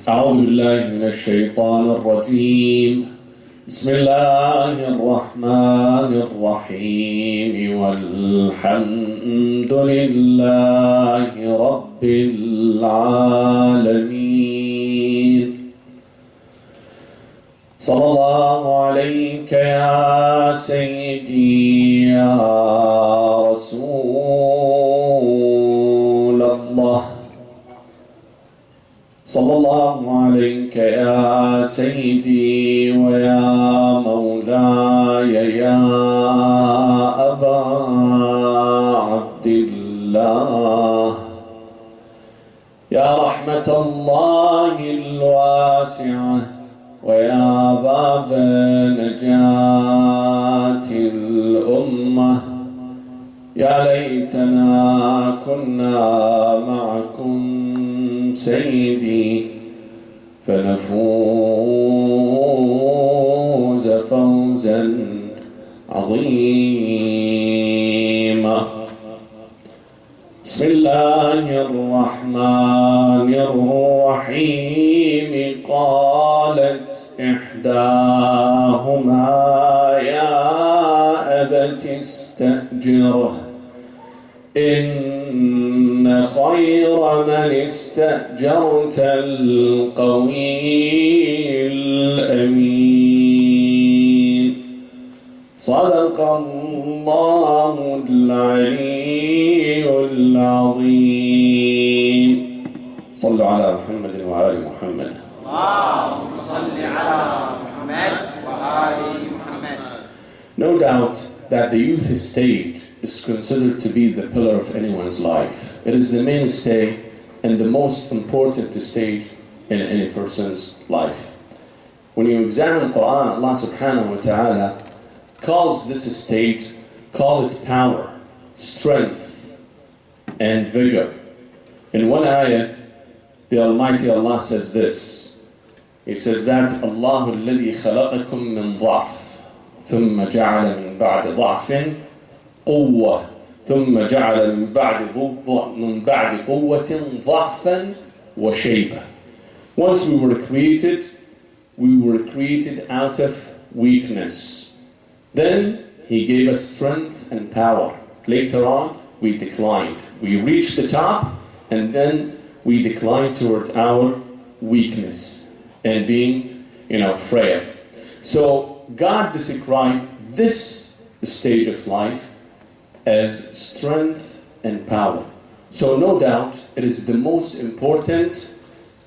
أعوذ بالله من الشيطان الرجيم. بسم الله الرحمن الرحيم والحمد لله رب العالمين. صلى الله عليك يا سيدي يا رسول الله. صلى الله عليك يا سيدي ويا مولاي يا أبا عبد الله، يا رحمة الله الواسعة ويا باب نجاة الأمة. يا ليتنا كنا معكم سيدي فنفوز فوزا عظيما. بسم الله الرحمن الرحيم. قالت إحداهما يا أبت استأجره إن خير من استأجرت القوي الأمين. صدق الله العلي العظيم. صلوا على محمد وآل محمد. اللهم صل على محمد وآل محمد. No doubt that the youth stage is considered to be the pillar of anyone's life. It is the mainstay and the most important stage in any person's life. When you examine Quran, Allah subhanahu wa ta'ala calls this stage, call it power, strength, and vigor. In one ayah, the Almighty Allah says this. He says that Allah الذي خلقكم من ضعف ثم جعل من بعد ضعف قوة ثم جعل من بعد قوة ضعفا وشيبة. Once we were created out of weakness. Then He gave us strength and power. Later on, we declined. We reached the top, and then we declined toward our weakness and being, frail. So God described this stage of life as strength and power. So no doubt it is the most important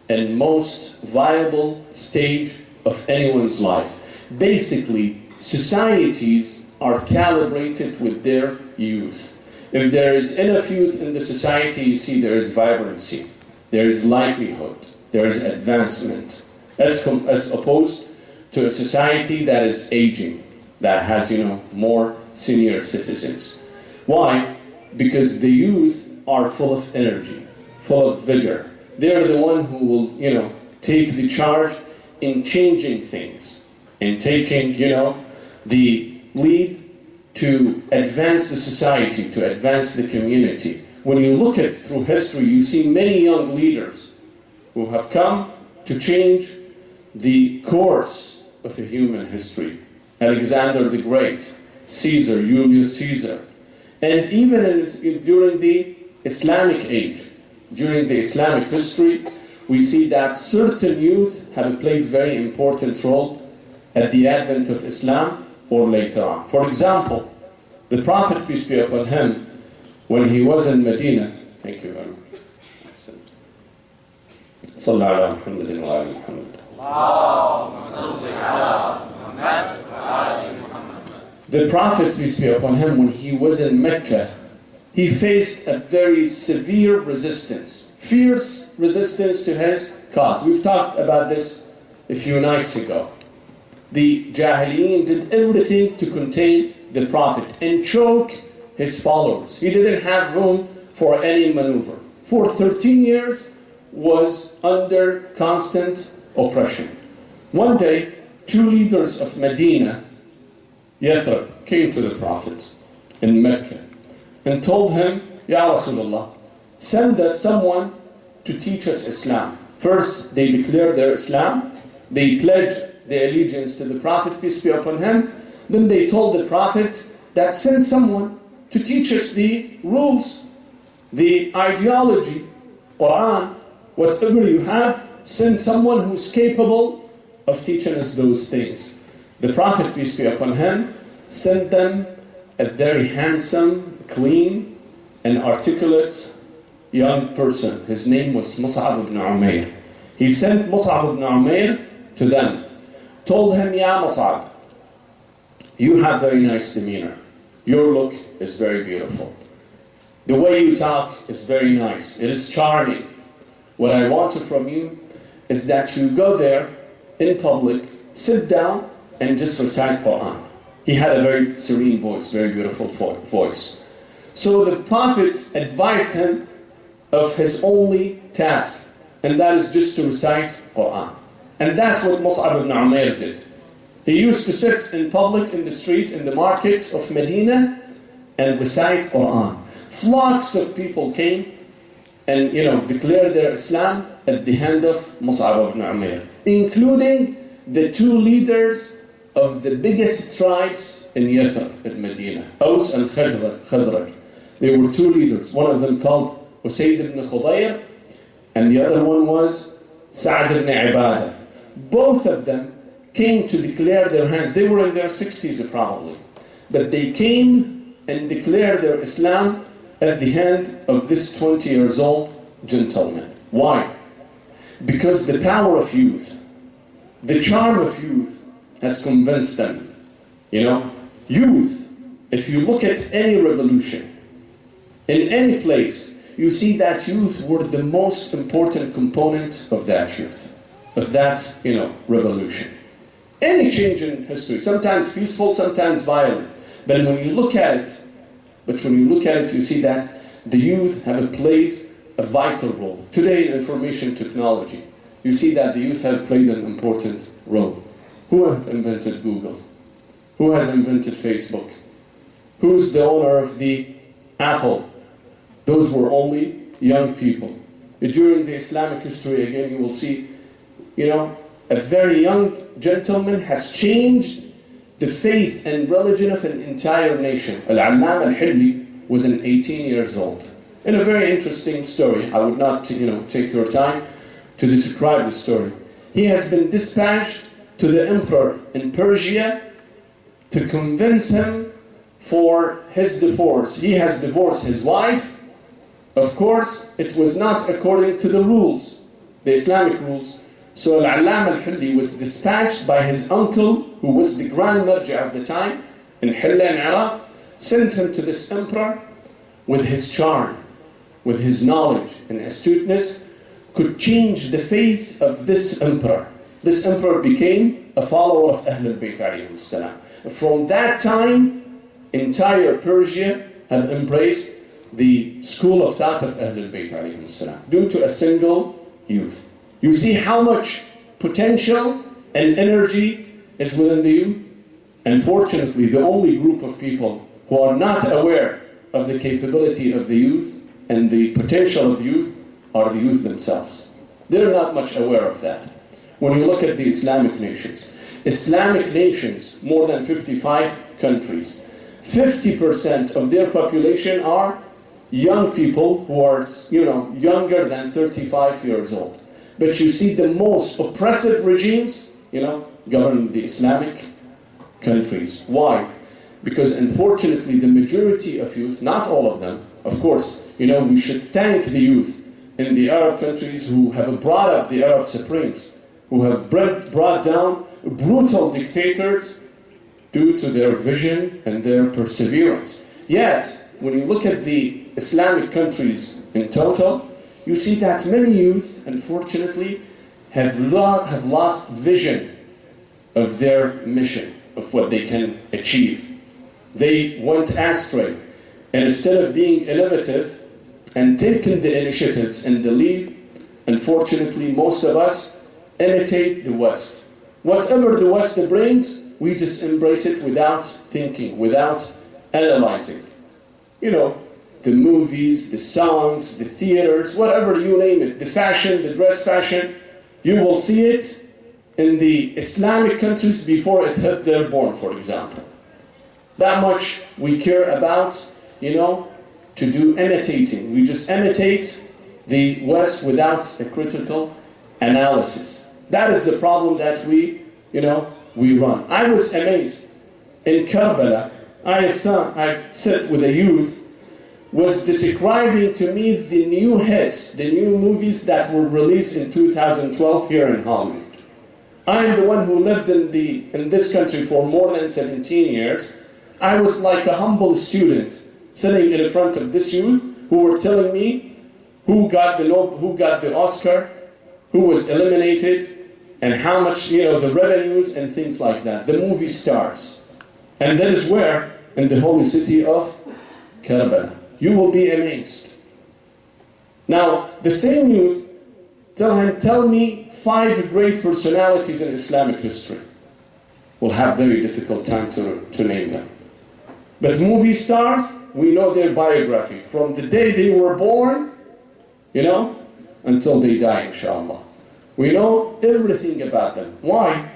and most viable stage of anyone's life. Basically, societies are calibrated with their youth. If there is enough youth in the society, you see there is vibrancy, there is livelihood, there is advancement, as opposed to a society that is aging, that has, more senior citizens. Why? Because the youth are full of energy, full of vigor. They're the one who will, take the charge in changing things, in taking, the lead to advance the society, to advance the community. When you look at through history, you see many young leaders who have come to change the course of a human history. Alexander the Great, Caesar, Julius Caesar. And even during the Islamic age, during the Islamic history, we see that certain youth have played very important role at the advent of Islam or later on. For example, the Prophet, peace be upon him, when he was in Medina, thank you very much. صلى على محمد وآل محمد. The Prophet, peace be upon him, when he was in Mecca, he faced a very severe resistance, fierce resistance to his cause. We've talked about this a few nights ago. The Jahiliyyeen did everything to contain the Prophet and choke his followers. He didn't have room for any maneuver. For 13 years was under constant oppression. One day, two leaders of Medina, Yathrib, came to the Prophet in Mecca and told him, Ya Rasulullah, send us someone to teach us Islam. First, they declare their Islam. They pledge their allegiance to the Prophet, peace be upon him. Then they told the Prophet that send someone to teach us the rules, the ideology, Quran, whatever you have, send someone who's capable of teaching us those things. The Prophet, peace be upon him, sent them a very handsome, clean, and articulate young person. His name was Mus'ab ibn Umayr. He sent Mus'ab ibn Umayr to them, told him, Ya Mus'ab, you have very nice demeanor. Your look is very beautiful. The way you talk is very nice. It is charming. What I want from you is that you go there in public, sit down, and just recite Quran. He had a very serene voice, very beautiful voice. So the Prophet advised him of his only task, and that is just to recite Quran. And that's what Mus'ab ibn Umayr did. He used to sit in public, in the street, in the markets of Medina, and recite Quran. Flocks of people came and declared their Islam at the hand of Mus'ab ibn Umayr, including the two leaders of the biggest tribes in Yathrib, in Medina, Aus and Khazraj. There were two leaders, one of them called Usayd ibn Khudayr, and the other one was Sa'd ibn Ibadah. Both of them came to declare their hands. They were in their 60s probably, but they came and declared their Islam at the hand of this 20 years old gentleman. Why? Because the power of youth, the charm of youth has convinced them. Youth, if you look at any revolution, in any place, you see that youth were the most important component of that youth, of that, revolution. Any change in history, sometimes peaceful, sometimes violent, but when you look at it, you see that the youth have played a vital role. Today in information technology, you see that the youth have played an important role. Who have invented Google? Who has invented Facebook? Who's the owner of the Apple? Those were only young people. During the Islamic history, again, you will see, a very young gentleman has changed the faith and religion of an entire nation. Al-Allama al-Hilli was 18 years old. In a very interesting story, I would not take your time to describe the story. He has been dispatched to the emperor in Persia to convince him for his divorce. He has divorced his wife. Of course, it was not according to the rules, the Islamic rules. So Al-Allama al-Hilli was dispatched by his uncle, who was the Grand Marja of the time, in Hilla in Iraq, sent him to this emperor with his charm, with his knowledge and astuteness, could change the faith of this emperor. This emperor became a follower of Ahlul Bayt alayhi salam. From that time, entire Persia have embraced the school of thought of Ahlul Bayt alayhi salam, due to a single youth. You see how much potential and energy is within the youth? Unfortunately, the only group of people who are not aware of the capability of the youth and the potential of youth are the youth themselves. They're not much aware of that. When you look at the Islamic nations, more than 55 countries, 50% of their population are young people who are, younger than 35 years old. But you see the most oppressive regimes, govern the Islamic countries. Why? Because unfortunately the majority of youth, not all of them, of course, we should thank the youth in the Arab countries who have brought up the Arab Supremes, who have brought down brutal dictators due to their vision and their perseverance. Yet, when you look at the Islamic countries in total, you see that many youth, unfortunately, have lost vision of their mission, of what they can achieve. They went astray. And instead of being innovative and taking the initiatives and the lead, unfortunately, most of us imitate the West. Whatever the West brings, we just embrace it without thinking, without analyzing. the movies, the songs, the theaters, whatever you name it, the fashion, the dress fashion, you will see it in the Islamic countries before it hit their born, for example. That much we care about, to do imitating. We just imitate the West without a critical analysis. That is the problem that we run. I was amazed. In Karbala, I sat with a youth, was describing to me the new hits, the new movies that were released in 2012 here in Hollywood. I am the one who lived in this country for more than 17 years. I was like a humble student sitting in front of this youth who were telling me who got the Oscar, who was eliminated, and how much, the revenues and things like that, the movie stars. And that is where, in the holy city of Karbala. You will be amazed. Now, the same youth, tell me 5 great personalities in Islamic history. We'll have very difficult time to name them. But movie stars, we know their biography. From the day they were born, until they die, inshallah. We know everything about them. Why?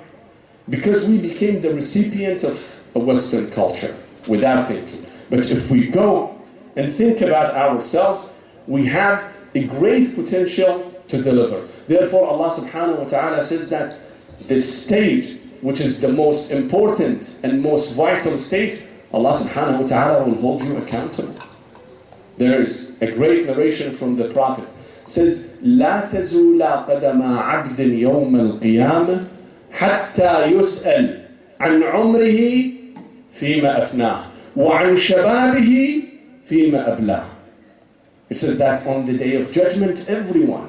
Because we became the recipient of a Western culture without thinking. But if we go and think about ourselves, we have a great potential to deliver. Therefore, Allah subhanahu wa ta'ala says that the stage, which is the most important and most vital stage, Allah subhanahu wa ta'ala will hold you accountable. There is a great narration from the Prophet. It says, لا تزول قدم عبد يوم القيامة حتى يسأل عن عمره فيما أفناه وعن شبابه فيما أبلاه. It says that on the day of judgment, everyone,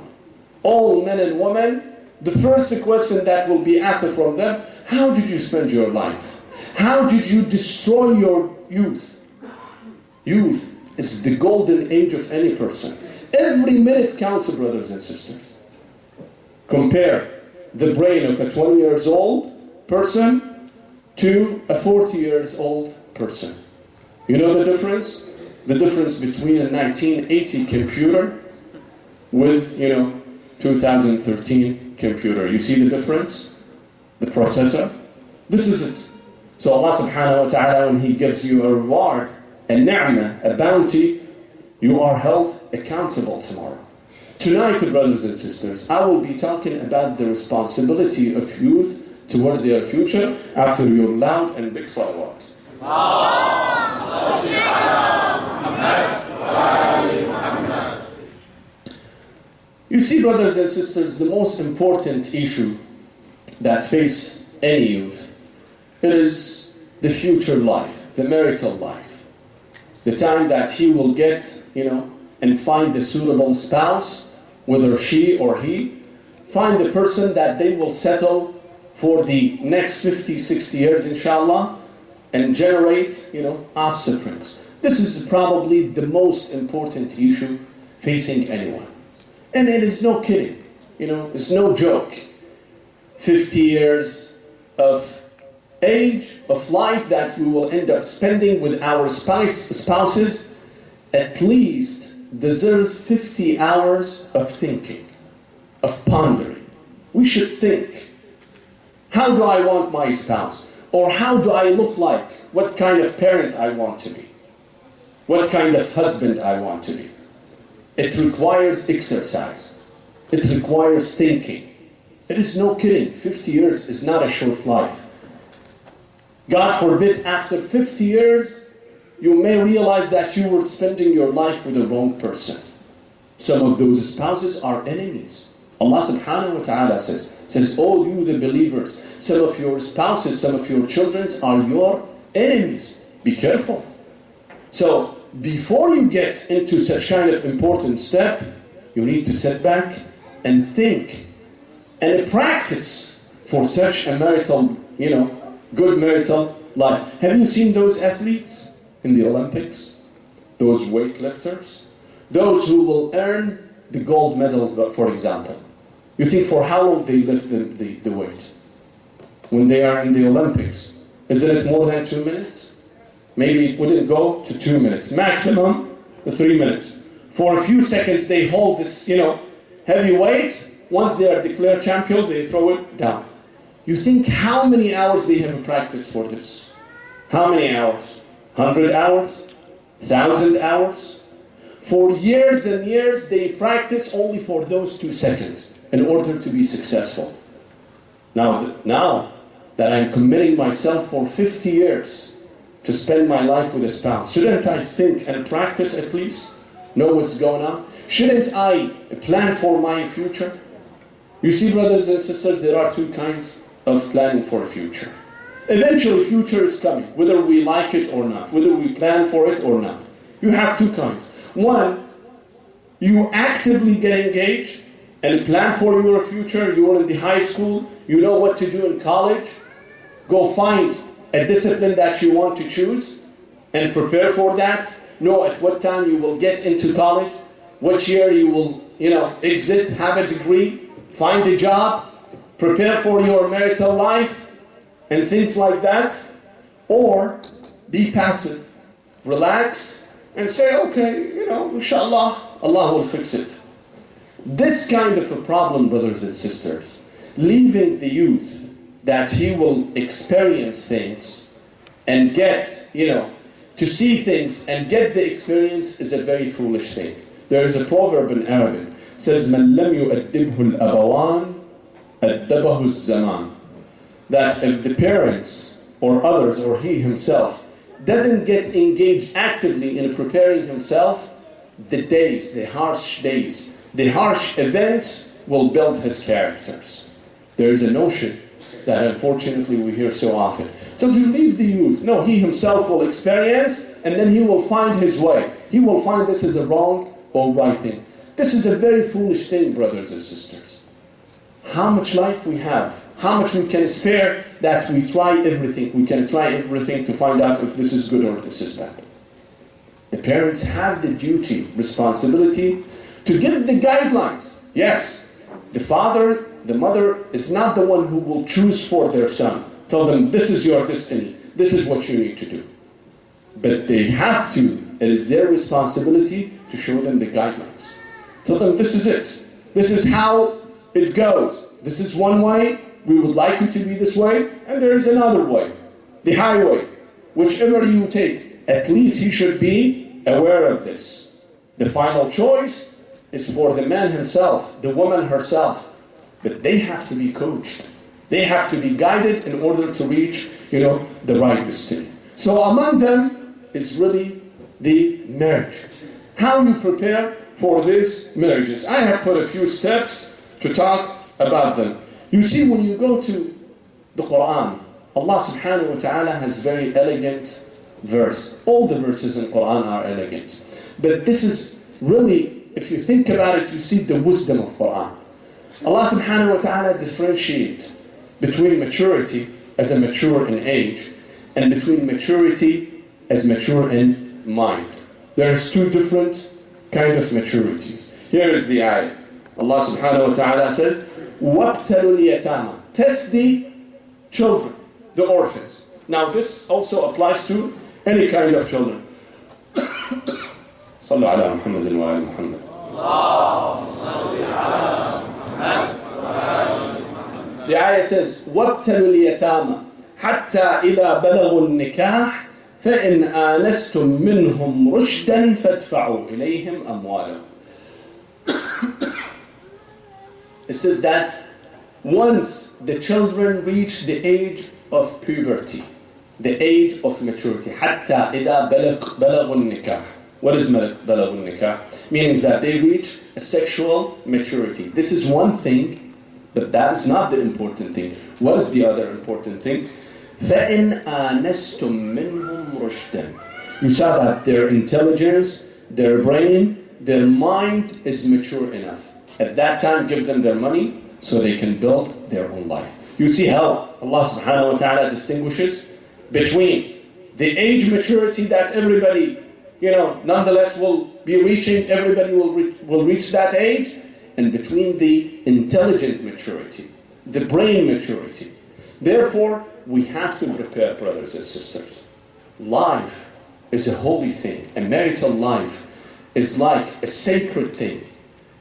all men and women, the first question that will be asked from them, how did you spend your life? How did you destroy your youth? Youth is the golden age of any person. Every minute counts, brothers and sisters. Compare the brain of a 20 years old person to a 40 years old person. You know the difference? The difference between a 1980 computer with, 2013 computer. You see the difference? The processor? This is it. So Allah subhanahu wa ta'ala, when He gives you a reward, a ni'mah, a bounty, you are held accountable tomorrow. Tonight, brothers and sisters, I will be talking about the responsibility of youth toward their future after your loud and big salawat. You see, brothers and sisters, the most important issue that face any youth, it is the future life, the marital life. The time that he will get, and find the suitable spouse, whether she or he, find the person that they will settle for the next 50, 60 years, inshallah, and generate, offsprings. This is probably the most important issue facing anyone. And it is no kidding, it's no joke. 50 years of age, of life that we will end up spending with our spouses, at least deserve 50 hours of thinking, of pondering. We should think, how do I want my spouse? Or how do I look like? What kind of parent I want to be? What kind of husband I want to be? It requires exercise. It requires thinking. It is no kidding. 50 years is not a short life. God forbid, after 50 years, you may realize that you were spending your life with the wrong person. Some of those spouses are enemies. Allah subhanahu wa ta'ala says, all you the believers, some of your spouses, some of your children are your enemies. Be careful. So, before you get into such kind of important step, you need to sit back and think and practice for such a marital, good marital life. Have you seen those athletes in the Olympics? Those weightlifters? Those who will earn the gold medal, for example. You think for how long they lift the weight? When they are in the Olympics, isn't it more than 2 minutes? Maybe it wouldn't go to 2 minutes. Maximum 3 minutes. For a few seconds, they hold this, heavy weight. Once they are declared champion, they throw it down. You think how many hours they have practiced for this? How many hours? 100 hours? 1,000 hours? For years and years, they practice only for those 2 seconds in order to be successful. Now that I'm committing myself for 50 years to spend my life with a spouse, shouldn't I think and practice at least? Know what's going on? Shouldn't I plan for my future? You see, brothers and sisters, there are 2 kinds of planning for a future. Eventually, future is coming, whether we like it or not, whether we plan for it or not. You have 2 kinds. One, you actively get engaged and plan for your future. You are in the high school, you know what to do in college. Go find a discipline that you want to choose and prepare for that. Know at what time you will get into college, which year you will, exit, have a degree, find a job, prepare for your marital life, and things like that. Or be passive, relax, and say, okay, inshallah, Allah will fix it. This kind of a problem, brothers and sisters, leaving the youth that he will experience things and get, to see things and get the experience is a very foolish thing. There is a proverb in Arabic. It says, مَنْ لَمْ يُؤَدِّبْهُ الْأَبَوَانِ أَدَّبَهُ الزَّمَانِ. That if the parents or others or he himself doesn't get engaged actively in preparing himself, the harsh days, the harsh events will build his characters. There is a notion that unfortunately we hear so often. So you leave the youth. No, he himself will experience and then he will find his way. He will find this is a wrong or right thing. This is a very foolish thing, brothers and sisters. How much life we have, how much we can spare that we try everything. We can try everything to find out if this is good or this is bad. The parents have the duty, responsibility to give the guidelines. Yes, the father, the mother is not the one who will choose for their son. Tell them, this is your destiny. This is what you need to do. But they have to, it is their responsibility to show them the guidelines. Tell them, this is it. This is how it goes. This is one way. We would like you to be this way. And there is another way. The highway. Whichever you take, at least he should be aware of this. The final choice is for the man himself, the woman herself. But they have to be coached. They have to be guided in order to reach, the right destiny. So among them is really the marriage. How you prepare for these marriages. I have put a few steps to talk about them. You see, when you go to the Quran, Allah subhanahu wa ta'ala has very elegant verse. All the verses in Quran are elegant. But this is really, if you think about it, you see the wisdom of Quran. Allah subhanahu wa ta'ala differentiates between maturity as a mature in age and between maturity as mature in mind. There's 2 different kind of maturities. Here is the ayah. Allah subhanahu wa ta'ala says, وَابْتَلُوا الْيَتَامَى. Test the children, the orphans. Now this also applies to any kind of children. صلوا على محمد وآل محمد. اللهم صل على محمد وآل محمد. The ayah says, وَابْتَلُوا الْيَتَامَى حَتَّى إِذَا بَلَغُوا النِّكَاحَ فَإِنْ آنَسْتُم مِّنْهُمْ رُشْدًا فَادْفَعُوا إِلَيْهِمْ أَمْوَالَهُمْ. It says that once the children reach the age of puberty, the age of maturity, حَتَّى إِذَا بَلَغُوا النِّكَاحَ. What is بَلَغُوا النِّكَاحَ? Meaning that they reach a sexual maturity. This is one thing, but that is not the important thing. What is the other important thing? فَإِنْ آنَسْتُم مِّنْهُمْ رُشْدًا. You saw that their intelligence, their brain, their mind is mature enough. At that time, give them their money so they can build their own life. You see how Allah subhanahu wa ta'ala distinguishes between the age maturity that everybody, nonetheless will be reaching, everybody will reach that age, and between the intelligent maturity, the brain maturity. Therefore, we have to prepare, brothers and sisters. Life is a holy thing. A marital life is like a sacred thing.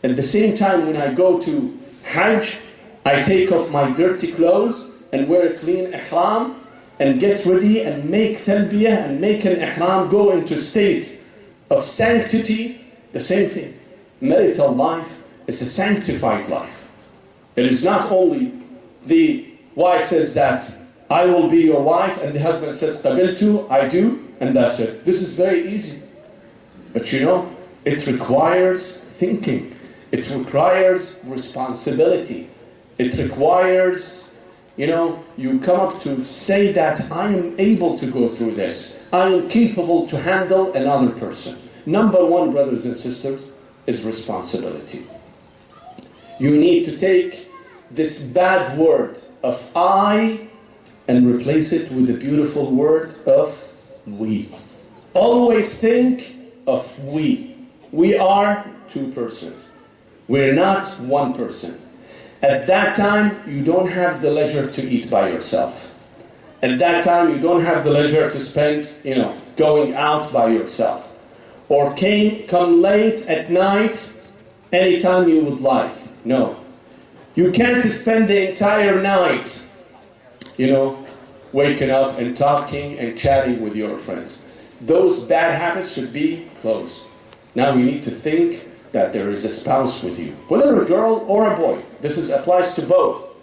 At the same time, when I go to Hajj, I take off my dirty clothes and wear a clean ihram and get ready and make talbiyah and make an ihram, go into state of sanctity. The same thing. Marital life is a sanctified life. It is not only the wife says that I will be your wife, and the husband says qabiltu, I do, and that's it. This is very easy. But you know, it requires thinking. It requires responsibility. It requires, you know, you come up to say that I am able to go through this. I am capable to handle another person. Number one, brothers and sisters, is responsibility. You need to take this bad word of I and replace it with the beautiful word of we. Always think of we. We are two persons. We're not one person. At that time, you don't have the leisure to eat by yourself. At that time, you don't have the leisure to spend, going out by yourself. Or come late at night, anytime you would like. No. You can't spend the entire night, waking up and talking and chatting with your friends. Those bad habits should be closed. Now you need to think that there is a spouse with you, whether a girl or a boy. This applies to both.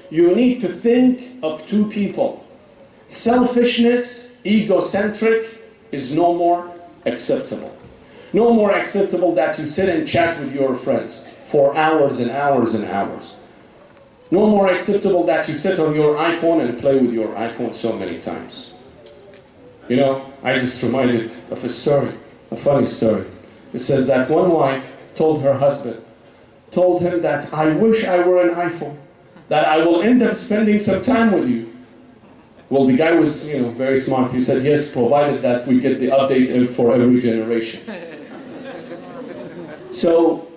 You need to think of two people. Selfishness, egocentric, is no more acceptable. No more acceptable that you sit and chat with your friends for hours and hours and hours. No more acceptable that you sit on your iPhone and play with your iPhone so many times. I just reminded of a story, a funny story. It says that one wife told her husband, told him that I wish I were an iPhone, that I will end up spending some time with you. Well, the guy was, very smart. He said, yes, provided that we get the update for every generation. So,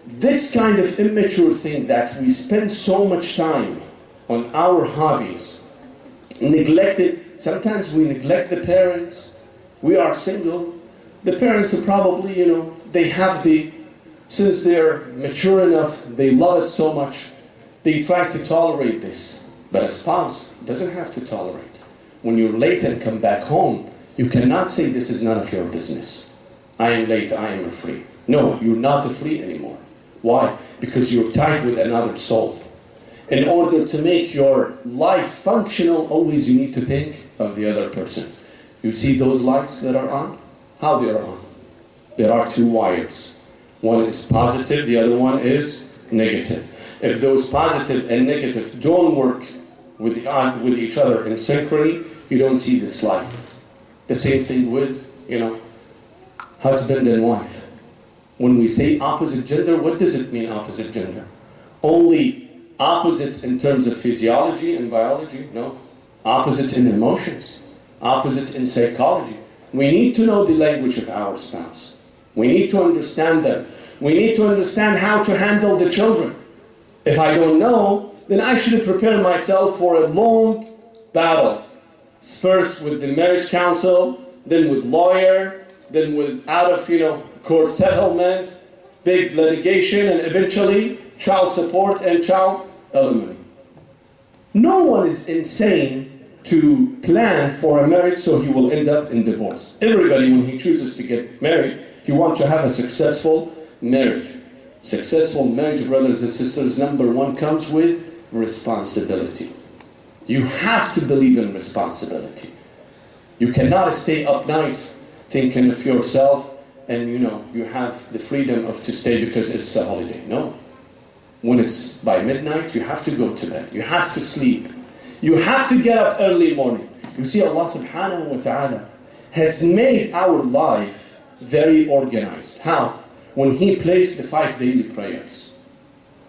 this kind of immature thing that we spend so much time on our hobbies, sometimes we neglect the parents. We are single. The parents are probably, since they're mature enough, they love us so much, they try to tolerate this. But a spouse doesn't have to tolerate. When you're late and come back home, you cannot say this is none of your business. I am late, I am free. No, you're not free anymore. Why? Because you're tied with another soul. In order to make your life functional, always you need to think of the other person. You see those lights that are on? How they are on? There are two wires. One is positive, the other one is negative. If those positive and negative don't work with each other in synchrony, you don't see this light. The same thing with, husband and wife. When we say opposite gender, what does it mean, opposite gender? Only opposite in terms of physiology and biology? No. Opposite in emotions. Opposite in psychology. We need to know the language of our spouse. We need to understand them. We need to understand how to handle the children. If I don't know, then I should prepare myself for a long battle. First with the marriage counsel, then with lawyer, then with court settlement, big litigation, and eventually child support and child alimony. No one is insane to plan for a marriage so he will end up in divorce. Everybody, when he chooses to get married, he wants to have a successful marriage. Successful marriage, brothers and sisters, number one comes with responsibility. You have to believe in responsibility. You cannot stay up nights thinking of yourself and you have the freedom to stay because it's a holiday. No. When it's by midnight, you have to go to bed. You have to sleep. You have to get up early morning. You see, Allah subhanahu wa ta'ala has made our life very organized. How? When He placed the 5 daily prayers.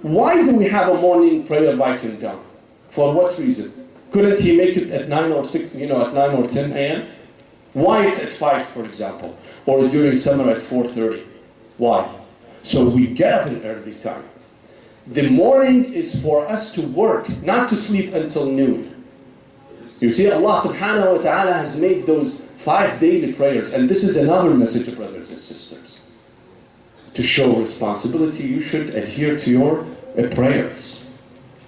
Why do we have a morning prayer written down? For what reason? Couldn't He make it at 9 or 6, at 9 or 10 a.m.? Why it's at 5, for example, or during summer at 4:30? Why? So we get up in early time. The morning is for us to work, not to sleep until noon. You see, Allah subhanahu wa ta'ala has made those 5 daily prayers, and this is another message, brothers and sisters. to show responsibility, you should adhere to your prayers.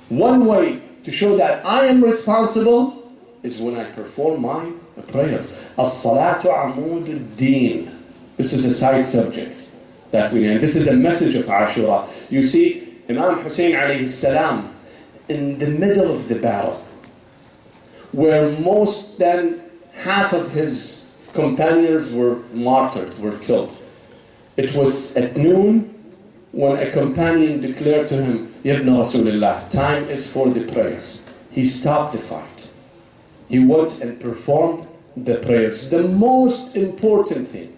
One way to show that I am responsible is when I perform my prayers. As-salatu amud ad-din. This is a side subject that we know. And this is a message of Ashura. You see, Imam Hussein alayhi salam, in the middle of the battle, where most than half of his companions were martyred, were killed. It was at noon when a companion declared to him, Ya ibn Rasulullah, time is for the prayers. He stopped the fight. He went and performed the prayers. The most important thing,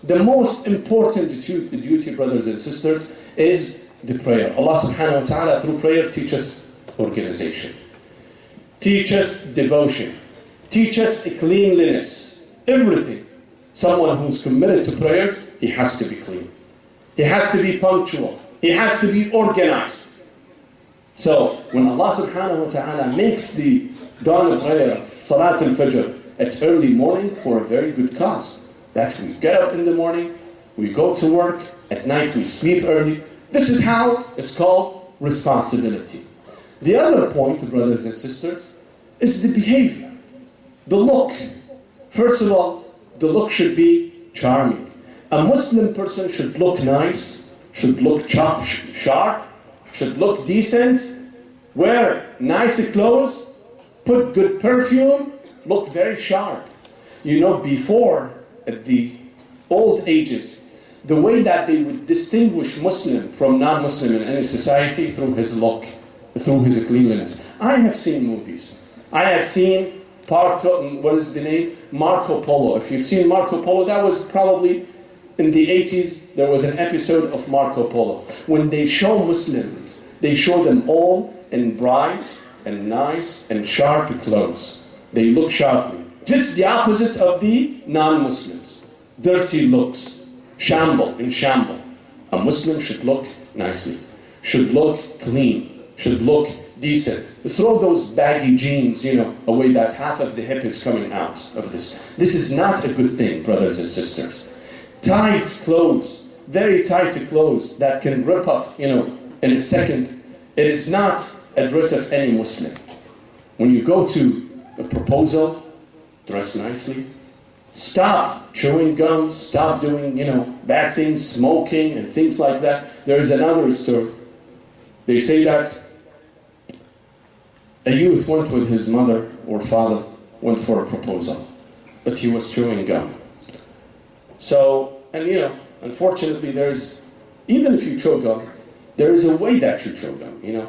the most important duty, brothers and sisters, is the prayer. Allah subhanahu wa ta'ala through prayer teaches organization, teach us devotion, teach us cleanliness, everything. Someone who's committed to prayers, he has to be clean. He has to be punctual. He has to be organized. So when Allah subhanahu wa ta'ala makes the dawn of prayer, Salat al-Fajr, at early morning for a very good cause, that we get up in the morning, we go to work, at night we sleep early. This is how it's called responsibility. The other point, brothers and sisters, is the behavior, the look. First of all, the look should be charming. A Muslim person should look nice, should look sharp, should look decent, wear nice clothes, put good perfume, look very sharp. You know, before, at the old ages, the way that they would distinguish Muslim from non-Muslim in any society through his look, through his cleanliness. I have seen movies. I have seen what is the name? Marco Polo. If you've seen Marco Polo, that was probably in the 80s, there was an episode of Marco Polo. When they show Muslims, they show them all in bright and nice and sharp clothes. They look sharply. Just the opposite of the non-Muslims. Dirty looks, shamble in shamble. A Muslim should look nicely, should look clean, should look decent. Throw those baggy jeans, away, that half of the hip is coming out of this. This is not a good thing, brothers and sisters. Tight clothes, very tight clothes that can rip off, in a second. It is not a dress of any Muslim. When you go to a proposal, dress nicely. Stop chewing gum, stop doing, bad things, smoking and things like that. There is another story. They say that a youth went with his mother or father, went for a proposal, but he was chewing gum. So, and unfortunately even if you chew gum, there is a way that you chew gum,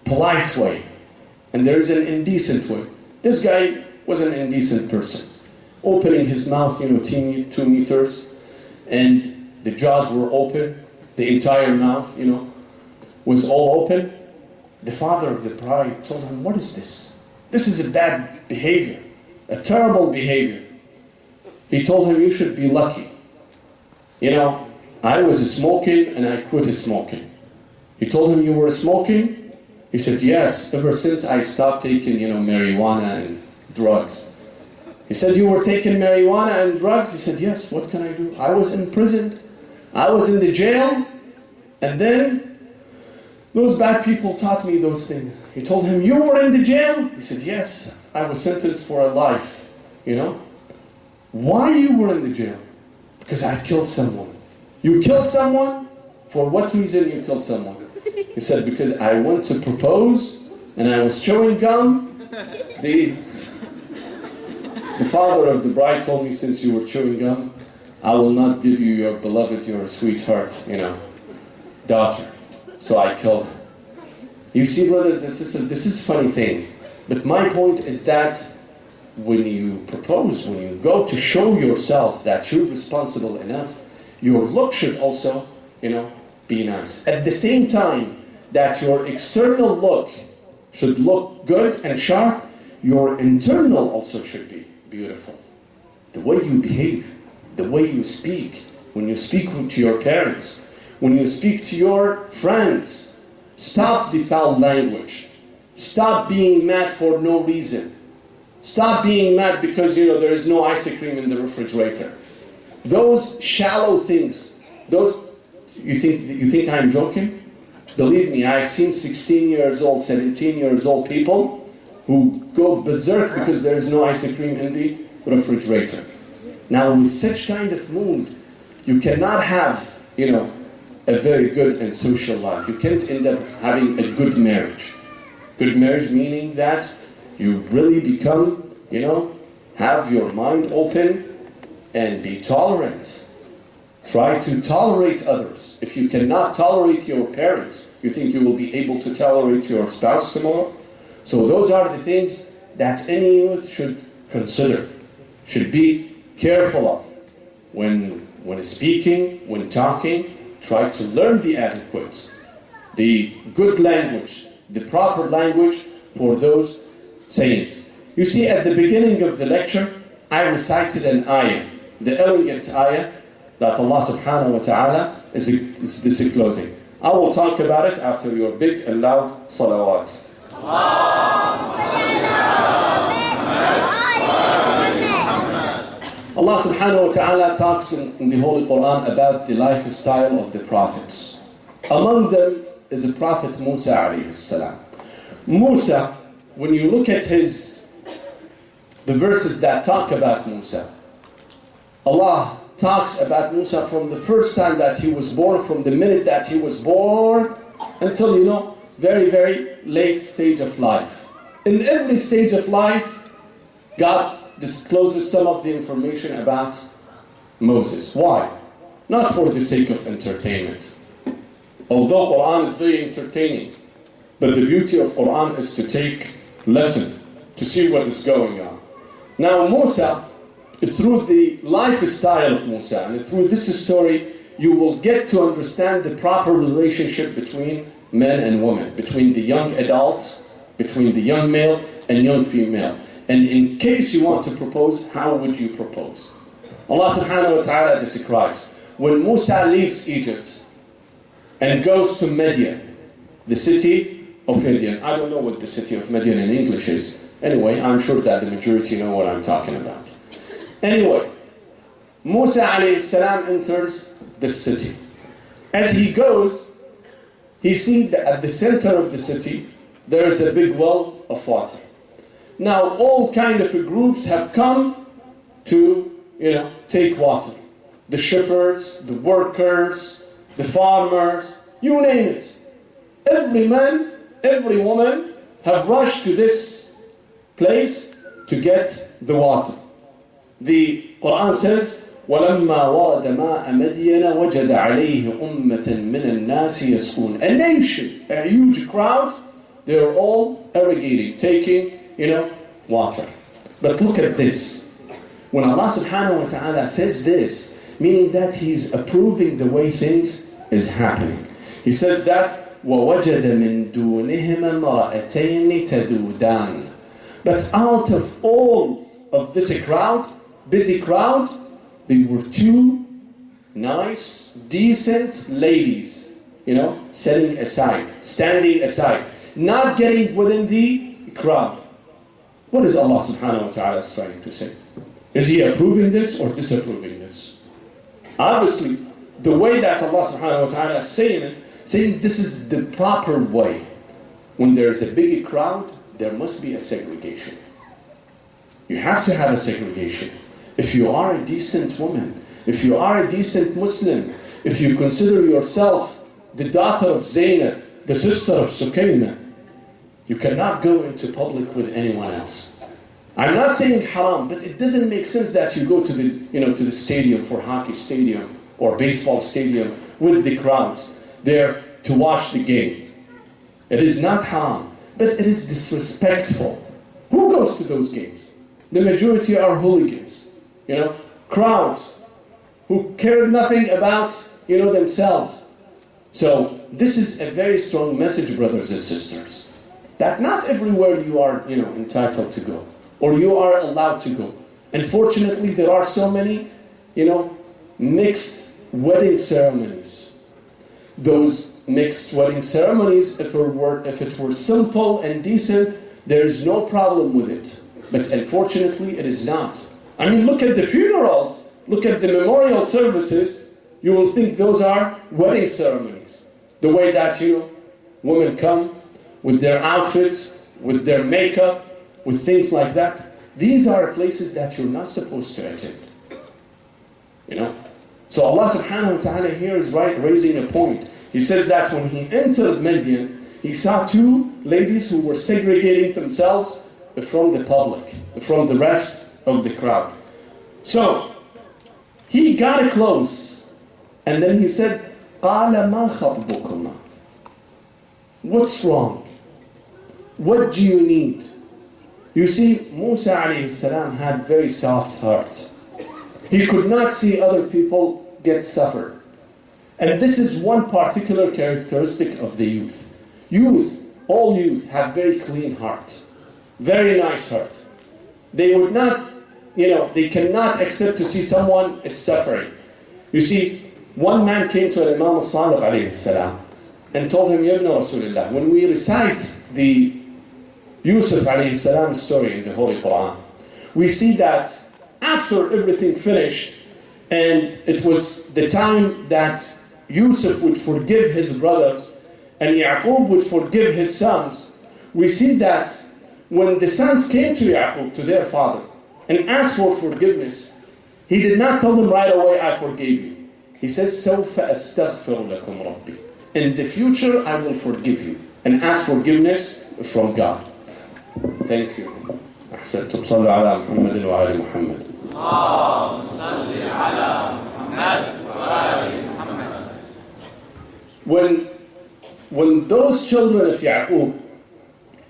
polite way. And there is an indecent way. This guy was an indecent person. Opening his mouth, 2 meters, and the jaws were open, the entire mouth, was all open. The father of the bride told him, what is this? This is a bad behavior, a terrible behavior. He told him, you should be lucky. I was smoking and I quit smoking. He told him, you were smoking? He said, yes, ever since I stopped taking, marijuana and drugs. He said, you were taking marijuana and drugs? He said, yes, what can I do? I was imprisoned. I was in the jail. And then those bad people taught me those things. He told him, you were in the jail? He said, yes, I was sentenced for a life. Why you were in the jail? Because I killed someone. You killed someone? For what reason you killed someone? He said, because I went to propose and I was chewing gum. The father of the bride told me, since you were chewing gum, I will not give you your beloved, your sweetheart, daughter. So I killed her. You see, brothers and sisters, this is a funny thing. But my point is that when you propose, when you go to show yourself that you're responsible enough, your look should also, be nice. At the same time that your external look should look good and sharp, your internal also should be beautiful. The way you behave, the way you speak, when you speak to your parents, when you speak to your friends, stop the foul language. Stop being mad for no reason. Stop being mad because, there is no ice cream in the refrigerator. Those shallow things, You think I'm joking? Believe me, I've seen 16 years old, 17 years old people who go berserk because there is no ice cream in the refrigerator. Now, with such kind of mood, you cannot have, a very good and social life. You can't end up having a good marriage. Good marriage meaning that you really become, have your mind open and be tolerant. Try to tolerate others. If you cannot tolerate your parents, you think you will be able to tolerate your spouse tomorrow? So those are the things that any youth should consider, should be careful of. When speaking, when talking, try to learn the adequates, the good language, the proper language for those sayings. You see, at the beginning of the lecture, I recited an ayah, the elegant ayah that Allah subhanahu wa ta'ala is disclosing. I will talk about it after your big and loud salawat. Allah subhanahu wa ta'ala talks in the Holy Quran about the lifestyle of the prophets. Among them is the Prophet Musa alayhi salam. Musa, when you look at the verses that talk about Musa, Allah talks about Musa from the first time that he was born, from the minute that he was born until, very, very late stage of life. In every stage of life, God discloses some of the information about Moses. Why? Not for the sake of entertainment. Although Quran is very entertaining, but the beauty of Quran is to take lesson, to see what is going on. Now Musa, through the lifestyle of Musa, and through this story, you will get to understand the proper relationship between men and women, between the young adults, between the young male and young female. And in case you want to propose, how would you propose? Allah subhanahu wa ta'ala describes, when Musa leaves Egypt and goes to Midian, the city of Midian. I don't know what the city of Midian in English is. Anyway, I'm sure that the majority know what I'm talking about. Anyway, Musa alayhi salam enters the city. As he goes, he sees that at the center of the city, there is a big well of water. Now, all kind of groups have come to, take water. The shepherds, the workers, the farmers, you name it. Every man, every woman have rushed to this place to get the water. The Quran says, وَلَمَّا وَرَدَ مَاءَ مَدْيَنَ وَجَدَ عَلَيْهِ أُمَّةً مِّنَ النَّاسِ يَسْقُونَ. A nation, a huge crowd, they're all irrigating, taking, water. But look at this. When Allah subhanahu wa ta'ala says this, meaning that He's approving the way things is happening. He says that, وَوَجَدَ مِن دُونِهِمَا امْرَأَتَيْنِ تَذُودَانِ. But out of all of this crowd, busy crowd, there were two nice, decent ladies, standing aside, not getting within the crowd. What is Allah subhanahu wa ta'ala trying to say? Is He approving this or disapproving this? Obviously, the way that Allah subhanahu wa ta'ala is saying this is the proper way. When there is a big crowd, there must be a segregation. You have to have a segregation. If you are a decent woman, if you are a decent Muslim, if you consider yourself the daughter of Zainab, the sister of Sukaina, you cannot go into public with anyone else. I'm not saying haram, but it doesn't make sense that you go to the stadium, for hockey stadium or baseball stadium with the crowds there to watch the game. It is not haram, but it is disrespectful. Who goes to those games? The majority are hooligans, crowds who care nothing about, themselves. So this is a very strong message, brothers and sisters, that not everywhere you are, entitled to go, or you are allowed to go. Unfortunately, there are so many, mixed wedding ceremonies. Those mixed wedding ceremonies, if it were simple and decent, there is no problem with it. But unfortunately, it is not. I mean, look at the funerals, look at the memorial services. You will think those are wedding ceremonies. The way that, women come with their outfits, with their makeup, with things like that. These are places that you're not supposed to attend. So Allah subhanahu wa ta'ala here is raising a point. He says that when he entered Midian, he saw two ladies who were segregating themselves from the public, from the rest of the crowd. So he got close, and then he said, قَالَ مَا خَطْبُكُمَا? What's wrong? What do you need? You see, Musa alayhi salam had very soft heart. He could not see other people get suffered. And this is one particular characteristic of the youth. All youth have very clean heart, very nice heart. They would not, they cannot accept to see someone is suffering. You see, one man came to Imam al-Sadiq alayhi salam and told him, Ya ibn Rasulullah, when we recite the Yusuf alayhi salam story in the Holy Quran, we see that after everything finished, and it was the time that Yusuf would forgive his brothers, and Yaqub would forgive his sons, we see that when the sons came to Yaqub, to their father, and asked for forgiveness, he did not tell them right away, I forgave you. He says, سَوْفَ أَسْتَغْفِرُ لَكُمْ رَبِّي. In the future, I will forgive you, and ask forgiveness from God. Thank you. أحسنتم صلوا على محمد وآل محمد. اللهم صل على محمد وآل محمد. When those children of Yaqub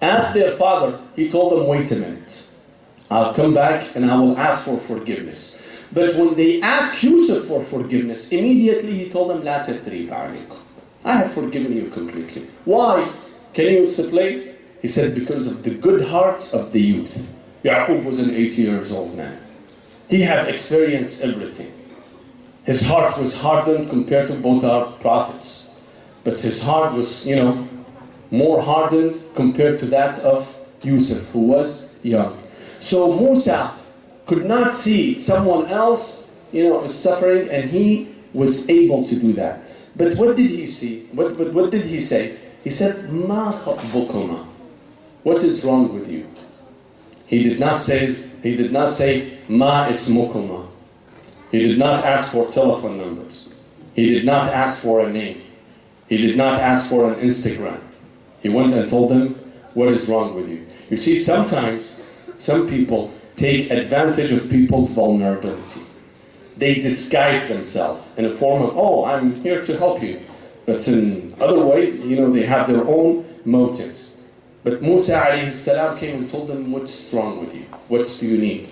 asked their father, he told them, wait a minute. I'll come back and I will ask for forgiveness. But when they asked Yusuf for forgiveness, immediately he told them, لا تثريب عليكم. I have forgiven you completely. Why? Can you explain? He said, because of the good hearts of the youth. Yaqub was an 80 years old man. He had experienced everything. His heart was hardened compared to both our prophets. But his heart was, more hardened compared to that of Yusuf, who was young. So Musa could not see someone else, was suffering, and he was able to do that. But what did he see? What did he say? He said, مَا خَطْبُكُمَا? What is wrong with you? He did not say, مَا إِسْمُكُمَا. He did not ask for telephone numbers. He did not ask for a name. He did not ask for an Instagram. He went and told them, what is wrong with you? You see, sometimes some people take advantage of people's vulnerability. They disguise themselves in a form of, I'm here to help you. But in other ways, they have their own motives. But Musa alayhi salam came and told them, what's wrong with you? What do you need?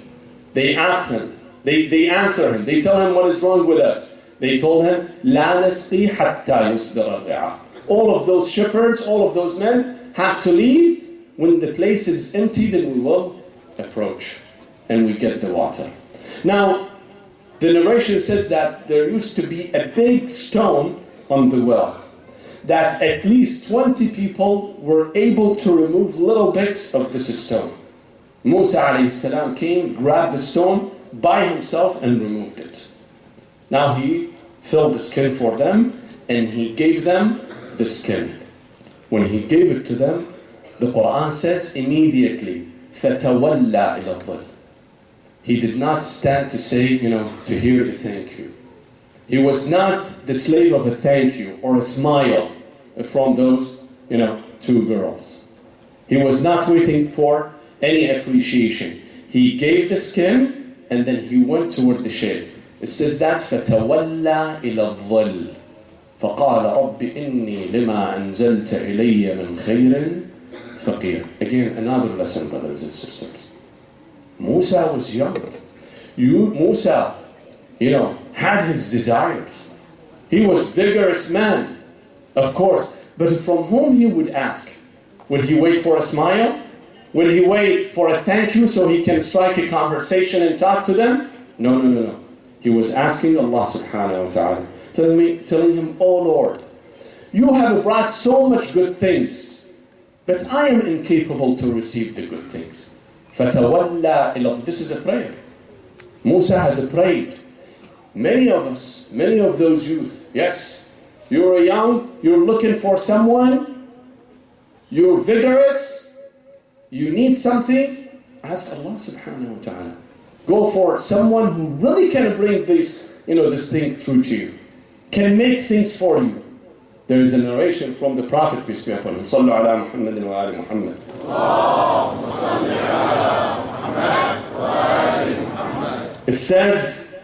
They asked him, they answer him, they tell him what is wrong with us. They told him, لا نسقي حتى يصدر الرعاء. All of those shepherds, all of those men have to leave. When the place is empty, then we will approach and we get the water. Now, the narration says that there used to be a big stone on the well, that at least 20 people were able to remove little bits of this stone. Musa alayhi salam came, grabbed the stone by himself and removed it. Now he filled the skin for them and he gave them the skin. When he gave it to them, the Quran says immediately, فَتَوَلَّى إِلَى الظِّلِّ. He did not stand to say, to hear the thank you. He was not the slave of a thank you or a smile from those, two girls. He was not waiting for any appreciation. He gave the skin and then he went toward the shade. It says that فَتَوَلَّى إِلَى الظِّلِّ فَقَالَ رَبِّ إِنِّي لِمَا أَنزَلْتَ إِلَيَّ مِنْ خَيْرٍ فَقِيرٌ. Again, another lesson, brothers and sisters. Musa was young. Musa, had his desires. He was a vigorous man, of course. But from whom he would ask? Would he wait for a smile? Would he wait for a thank you so he can strike a conversation and talk to them? No. He was asking Allah subhanahu wa ta'ala, telling him, oh Lord, you have brought so much good things, but I am incapable to receive the good things. فَتَوَلَّى إِلَى. This is a prayer. Musa has prayed. Many of us, many of those youth, yes, you're young, you're looking for someone, you're vigorous, you need something, ask Allah subhanahu wa ta'ala. Go for someone who really can bring this, this thing through to you, can make things for you. There is a narration from the Prophet, peace be upon him, Sallu ala Muhammadin wa ali Muhammad. Allahumma salli ala Muhammad wa ali Muhammad. It says,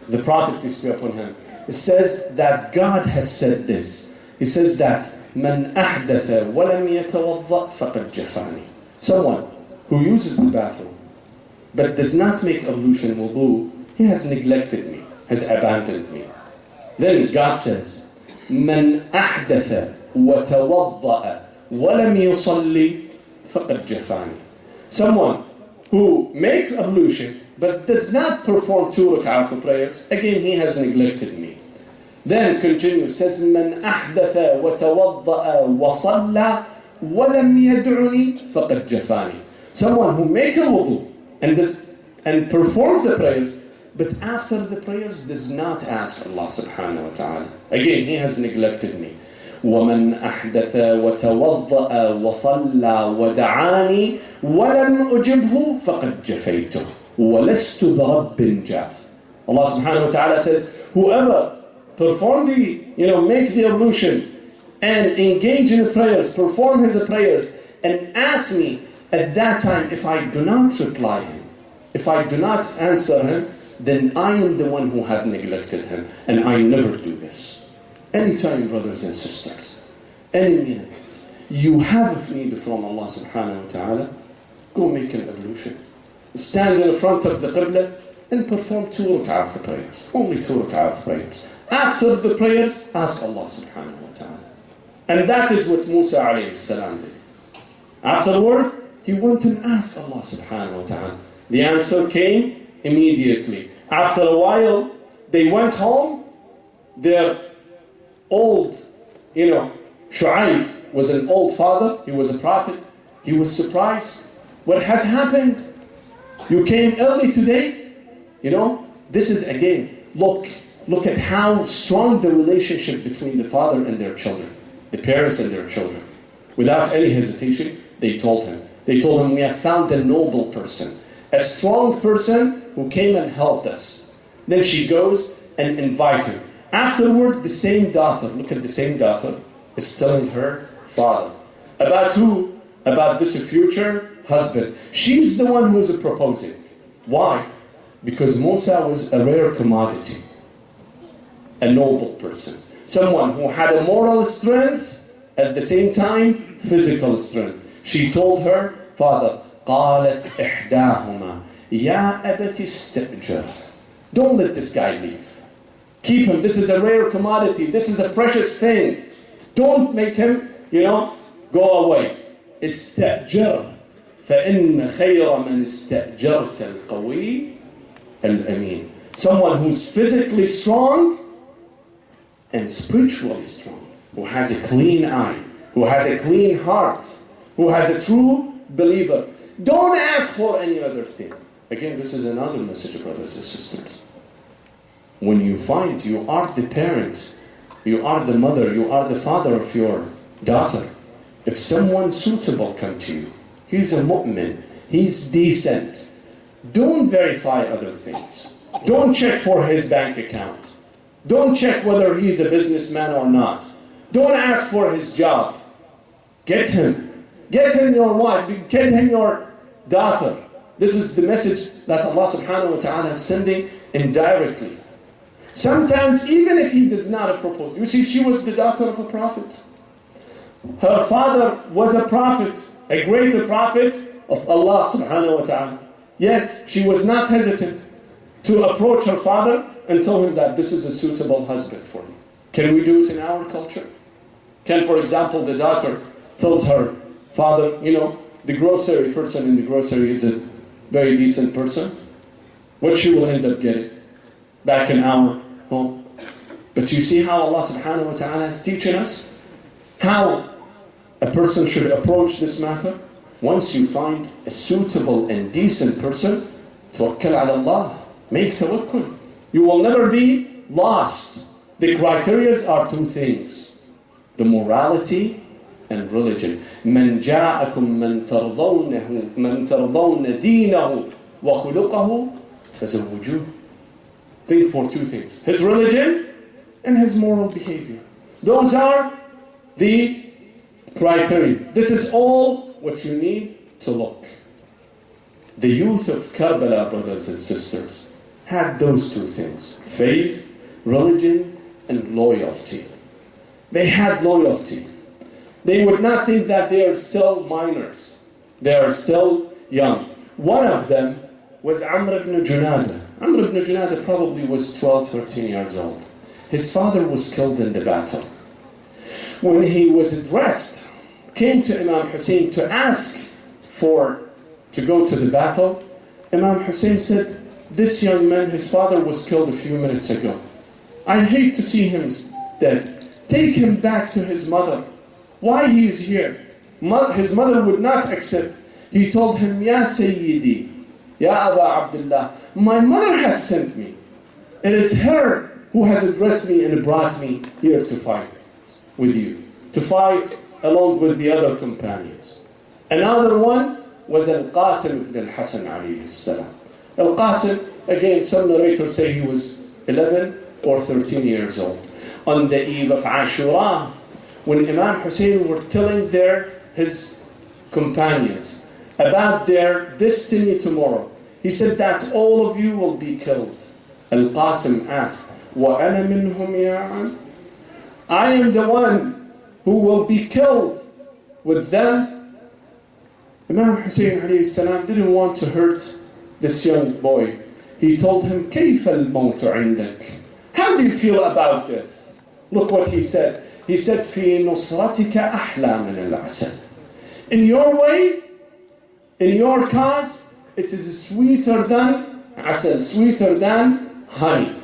the Prophet, peace be upon him, it says that God has said this. He says that, مَنْ أَحْدَثَ وَلَمْ يَتَوَضَّأْ فَقَدْ جَفَانِي. Someone who uses the bathroom but does not make ablution wudu, he has neglected me, has abandoned me. Then God says, مَنْ أَحْدَثَ وَتَوَضَّأَ وَلَمْ يُصَلِّ فَقَدْ جَفَانِي. Someone who makes ablution but does not perform 2 rak'ah for prayers, again he has neglected me. Then continues, says, مَنْ أَحْدَثَ وَتَوَضَّأَ وَصَلَّى وَلَمْ يَدْعُنِي فَقَدْ جَفَانِي. Someone who makes a wudu and performs the prayers, but after the prayers does not ask Allah subhanahu wa ta'ala. Again, he has neglected me. وَمَنْ أَحْدَثَ وَتَوَضَّأَ وَصَلَّى وَدَعَانِي وَلَمْ أُجِبْهُ فَقَدْ جَفَيْتُهُ وَلَسْتُ بِرَبٍّ جَافٍ. Allah subhanahu wa ta'ala says, whoever perform make the ablution and engage in the prayers, perform his prayers, and ask me at that time, if I do not reply him, if I do not answer him, then I am the one who have neglected him, and I never do this. Anytime, brothers and sisters, any minute, you have a need from Allah subhanahu wa ta'ala, go make an ablution. Stand in front of the Qibla and perform 2 rak'ah for prayers. Only 2 rak'ah for prayers. After the prayers, ask Allah subhanahu wa ta'ala. And that is what Musa alayhi salam did. Afterward, he went and asked Allah subhanahu wa ta'ala. The answer came immediately. After a while, they went home. Their old, Shu'aib was an old father. He was a prophet. He was surprised. What has happened? You came early today? This is again, look at how strong the relationship between the father and their children, the parents and their children. Without any hesitation, they told him, we have found a noble person, a strong person who came and helped us. Then she goes and invites him. Afterward, the same daughter, look at the same daughter, is telling her father. About who? About this future husband. She's the one who's proposing. Why? Because Musa was a rare commodity, a noble person, someone who had a moral strength, at the same time, physical strength. She told her father, قالت إحداهما يا أبت استأجر. Don't let this guy leave. Keep him. This is a rare commodity. This is a precious thing. Don't make him, go away. استأجر فإن خير من استأجرت القوي الأمين. Someone who's physically strong and spiritually strong, who has a clean eye, who has a clean heart, who has a true believer. Don't ask for any other thing. Again, this is another message, brothers and sisters. When you find you are the parents, you are the mother, you are the father of your daughter, if someone suitable come to you, he's a mu'min, he's decent, don't verify other things. Don't check for his bank account. Don't check whether he's a businessman or not. Don't ask for his job. Get him. Get him your wife. Get him your daughter. This is the message that Allah subhanahu wa ta'ala is sending indirectly. Sometimes even if he does not propose. You see, she was the daughter of a prophet. Her father was a prophet, a greater prophet of Allah subhanahu wa ta'ala. Yet she was not hesitant to approach her father and tell him that this is a suitable husband for me. Can we do it in our culture? Can, for example, the daughter tells her father, the grocery person in the grocery is a very decent person. What she will end up getting back in our home. But you see how Allah subhanahu wa ta'ala is teaching us how a person should approach this matter. Once you find a suitable and decent person, tawakkal ala Allah. Make tawakkul. You will never be lost. The criteria are two things: the morality and religion. من جاءكم من ترضون دينه وخلقه فزوجوه. Think for two things: his religion and his moral behavior. Those are the criteria. This is all what you need to look. The youth of Karbala, brothers and sisters, had those two things: faith, religion, and loyalty. They had loyalty. They would not think that they are still minors. They are still young. One of them was Amr ibn Junada. Amr ibn Junada probably was 12, 13 years old. His father was killed in the battle. When he was addressed, came to Imam Hussein to ask to go to the battle, Imam Hussein said, this young man, his father was killed a few minutes ago. I hate to see him dead. Take him back to his mother. Why he is here? His mother would not accept. He told him, Ya Sayyidi, Ya Aba Abdullah, my mother has sent me. It is her who has addressed me and brought me here to fight with you, to fight along with the other companions. Another one was Al-Qasim ibn al-Hasan alayhi salam. Al-Qasim, again, some narrators say he was 11 or 13 years old. On the eve of Ashura, when Imam Hussein were telling his companions about their destiny tomorrow, he said that all of you will be killed. Al-Qasim asked, وَأَنَا مِنْهُمْ يَا عَمْ? I am the one who will be killed with them. Imam Hussein alayhi salam didn't want to hurt this young boy. He told him, كَيْفَ الْمَوْتُ عِنْدَكَ? How do you feel about death? Look what he said. He said, فِي نُصْرَتِكَ أَحْلَى مِنَ الْعَسَلِ. In your way, in your cause, it is sweeter than asal, sweeter than honey.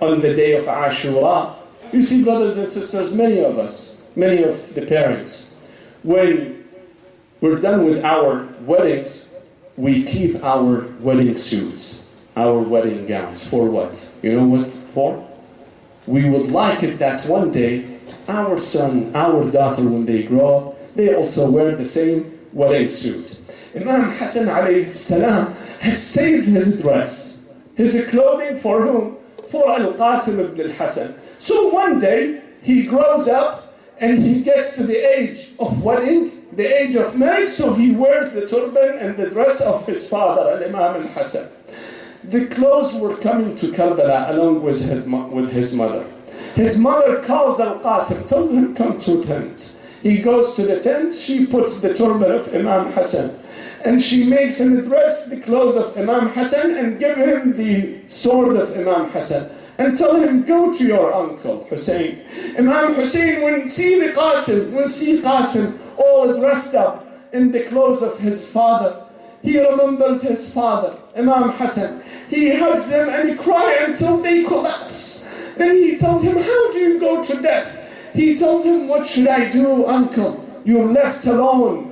On the day of Ashura, you see, brothers and sisters, many of us, many of the parents, when we're done with our weddings, we keep our wedding suits, our wedding gowns. For what? You know what for? We would like it that one day, our son, our daughter, when they grow up, they also wear the same wedding suit. Imam Hassan alayhi salam has saved his dress, his clothing for whom? For Al-Qasim ibn al-Hasan. So one day, he grows up and he gets to the age of wedding, the age of marriage, so he wears the turban and the dress of his father, Al-Imam al-Hasan. The clothes were coming to Karbala along with his mother. His mother calls Al-Qasim, tells him, come to the tent. He goes to the tent, she puts the turban of Imam Hassan, and she makes him dress the clothes of Imam Hassan and give him the sword of Imam Hassan and tell him, go to your uncle Hussein. Imam Hussein, when see Qasim all dressed up in the clothes of his father, he remembers his father, Imam Hassan. He hugs them and he cries until they collapse. Then he tells him, how do you go to death? He tells him, what should I do, uncle? You're left alone.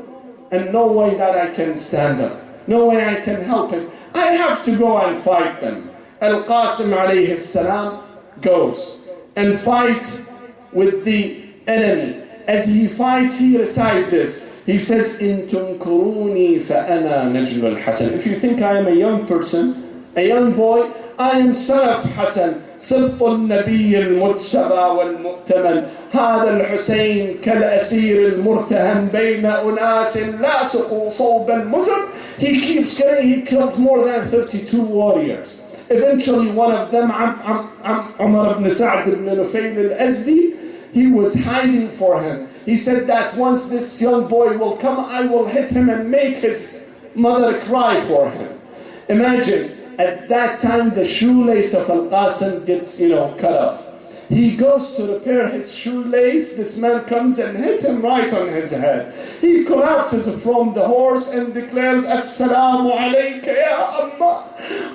And no way that I can stand up. No way I can help him. I have to go and fight them. Al-Qasim alayhi salam goes and fights with the enemy. As he fights, he recites this. He says, إِن تُنْكُرُونِي فَأَنَا نَجْلُ الْحَسَنِ. If you think I am a young person, a young boy, I am son of Hassan. صدق النبي المجتبى والمؤتمن هذا الحسين كالأسير المرتهن بين أناس لاصقوا صوب المزن. He keeps getting, he kills more than 32 warriors. Eventually one of them, Umar ibn Sa'd ibn Nufayl al-Azdi, he was hiding for him. He said that once this young boy will come, I will hit him and make his mother cry for him. Imagine, at that time, the shoelace of Al-Qasim gets, cut off. He goes to repair his shoelace. This man comes and hits him right on his head. He collapses from the horse and declares, Assalamu alayka ya Amma.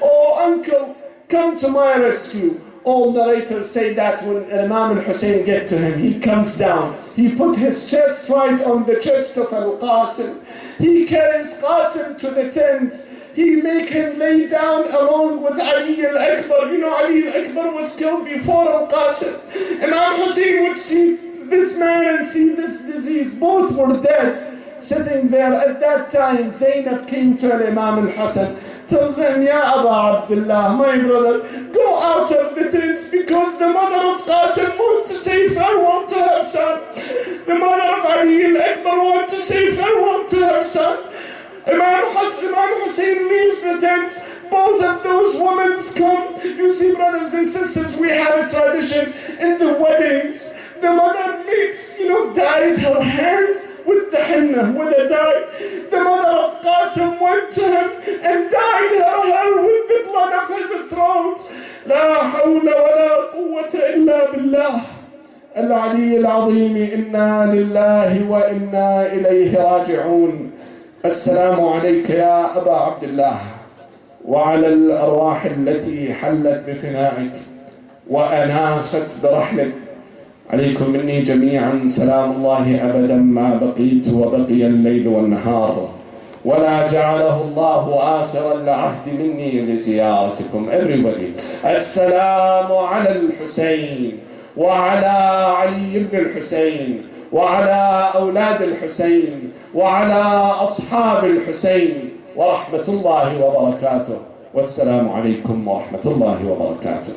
Oh, uncle, come to my rescue. All narrators say that when Imam al-Hussein get to him, he comes down. He put his chest right on the chest of Al-Qasim. He carries Qasim to the tent. He make him lay down along with Ali al-Akbar. You know, Ali al-Akbar was killed before Al-Qasim. Imam Hussein would see this man and see this disease. Both were dead. Sitting there at that time, Zainab came to Imam al-Hassan, tells him, Ya Aba Abdullah, my brother, go out of the tents because the mother of Qasim wants to say farewell to her son. The mother of Ali al-Akbar wants to say farewell to her son. Imam Hussein leaves the tent. Both of those women come. You see, brothers and sisters, we have a tradition in the weddings. The mother makes, dyes her hand with the henna, with a dye. The mother of Qasim went to him and dyed her hair with the blood of his throat. لا حول ولا قوة إلا بالله العلي العظيم. إنا لله وإنا إليه راجعون. السلام عليك يا أبا عبد الله وعلى الأرواح التي حلت بفنائك وأناخت برحلك. عليكم مني جميعا سلام الله أبدا ما بقيت وبقي الليل والنهار، ولا جعله الله آخر العهد مني لزيارتكم. Everybody, السلام على الحسين وعلى علي بن الحسين وعلى أولاد الحسين وعلى أصحاب الحسين ورحمة الله وبركاته. والسلام عليكم ورحمة الله وبركاته.